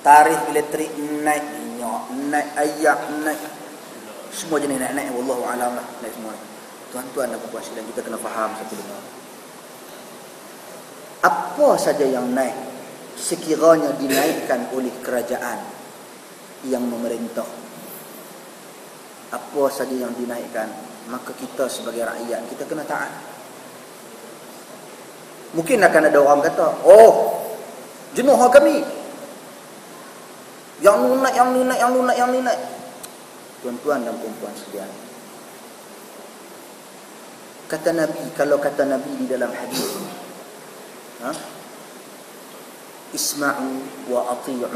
tarikh elektrik naik, minyak naik, ayak naik, semua jenis naik, wallahu alam lah, naik semua. Tuan-tuan dan puan-puan sekalian, kita kena faham satu benda. Apa saja yang naik, sekiranya dinaikkan oleh kerajaan yang memerintah, apa saja yang dinaikkan, maka kita sebagai rakyat, kita kena taat. Mungkin akan ada orang kata, oh, jenuh kami, yang lunak, yang lunak, yang lunak, yang lunak. Tuan-tuan dan perempuan sekalian, kata Nabi, kalau kata Nabi di dalam hadis, isma'u wa ati'u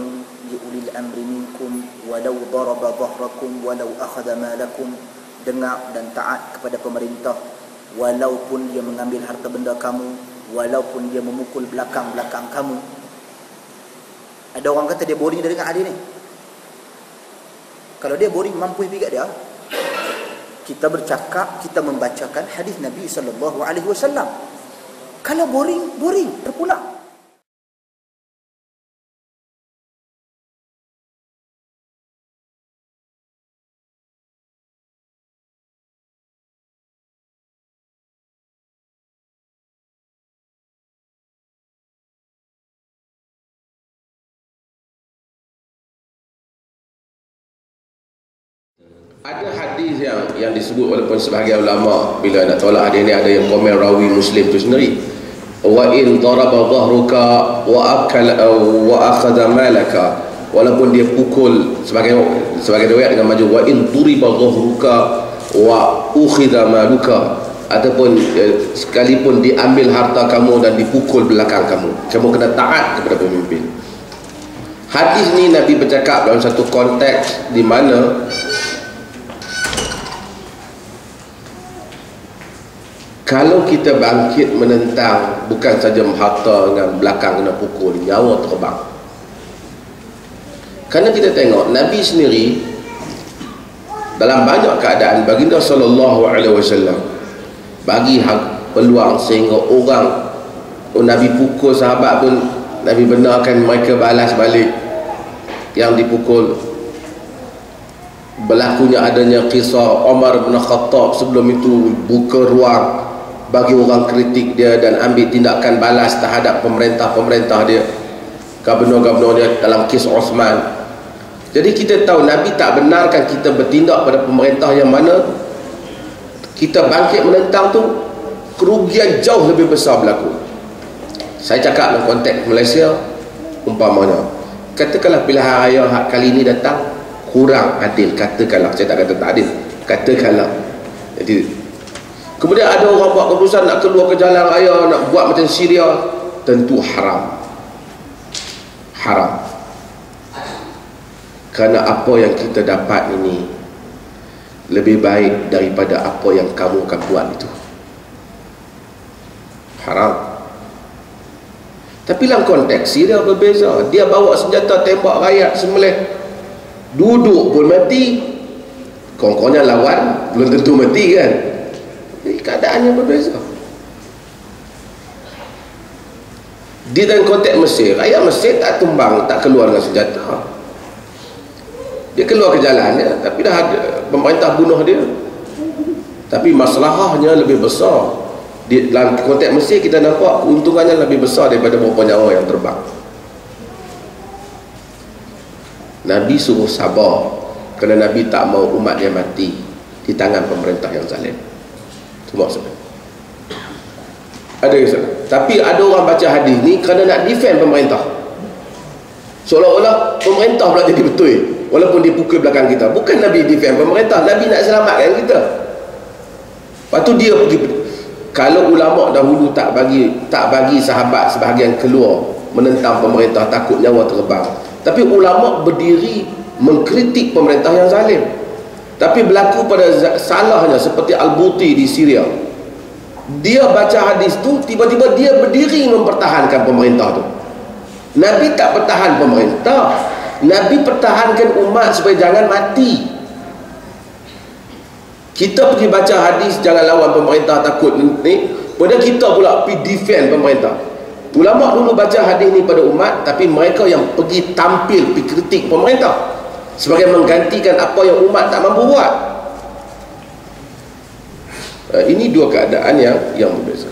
li ulil amri minkum walau daraba dhahrakum walau akhadha malakum. Dengar dan taat kepada pemerintah walaupun dia mengambil harta benda kamu, walaupun dia memukul belakang-belakang kamu. Ada orang kata dia boring dia dengar hadis ni. Kalau dia boring, mampu pikat dia. Kita bercakap, kita membacakan hadis Nabi SAW. Kalau boring, terpulang. Ada hadis yang disebut walaupun sebahagian ulama bila nak tolak hadis ni, ada yang komen rawi Muslim tu sendiri, wa in daraba dhahruka wa akhadha malaka, walaupun dia pukul, sebagai riwayat dengan maju, wa in duriba dhahruka wa ukhidha maluka, ataupun sekalipun diambil harta kamu dan dipukul belakang kamu, kamu kena taat kepada pemimpin. Hadis ni Nabi bercakap dalam satu konteks di mana kalau kita bangkit menentang, bukan saja harta dengan belakang kena pukul, nyawa terbang. Kerana kita tengok Nabi sendiri dalam banyak keadaan, baginda SAW bagi peluang sehingga orang, Nabi pukul sahabat pun Nabi benarkan mereka balas balik yang dipukul. Berlakunya adanya kisah Umar bin Khattab sebelum itu buka ruang bagi orang kritik dia dan ambil tindakan balas terhadap pemerintah dia, gubernur-gubernur dia dalam kes Osman. Jadi kita tahu Nabi tak benarkan kita bertindak pada pemerintah yang mana kita bangkit menentang tu, kerugian jauh lebih besar berlaku. Saya cakap dalam konteks Malaysia, umpamanya katakanlah pilihan raya kali ini datang kurang adil, katakanlah, saya tak kata tak adil, katakanlah, jadi kemudian ada orang buat keputusan nak keluar ke jalan raya, nak buat macam Syria, tentu haram. Kerana apa yang kita dapat ini lebih baik daripada apa yang kamu akan buat itu. Haram. Tapi dalam konteks Syria berbeza. Dia bawa senjata tembak rakyat sembelih, duduk pun mati, kongkongnya lawan belum tentu mati kan. Jadi keadaannya berbeza. Di dalam konteks Mesir, rakyat Mesir tak tumbang, tak keluar dengan senjata. Dia keluar ke jalannya, tapi dah ada pemerintah bunuh dia. Tapi masalahnya lebih besar. Di dalam konteks Mesir kita nampak keuntungannya lebih besar daripada beberapa nyawa yang terbang. Nabi suruh sabar kerana Nabi tak mau umat dia mati di tangan pemerintah yang zalim. Itu maksudnya. Ada yang salah. Tapi ada orang baca hadis ni kerana nak defend pemerintah, seolah-olah pemerintah pula jadi betul walaupun dia pukul belakang kita. Bukan Nabi defend pemerintah, Nabi nak selamatkan kita. Lepas tu dia pergi. Kalau ulama dahulu tak bagi sahabat sebahagian keluar menentang pemerintah takut nyawa terbang, tapi ulama berdiri mengkritik pemerintah yang zalim. Tapi berlaku pada salahnya seperti Al-Buti di Syria, dia baca hadis tu, tiba-tiba dia berdiri mempertahankan pemerintah tu. Nabi tak pertahan pemerintah, Nabi pertahankan umat supaya jangan mati. Kita pergi baca hadis jangan lawan pemerintah takut ni, padahal kita pula pergi defend pemerintah. Ulama dulu baca hadis ni pada umat, tapi mereka yang pergi tampil, pergi kritik pemerintah sebagai menggantikan apa yang umat tak mampu buat. Ini dua keadaan yang berbeza.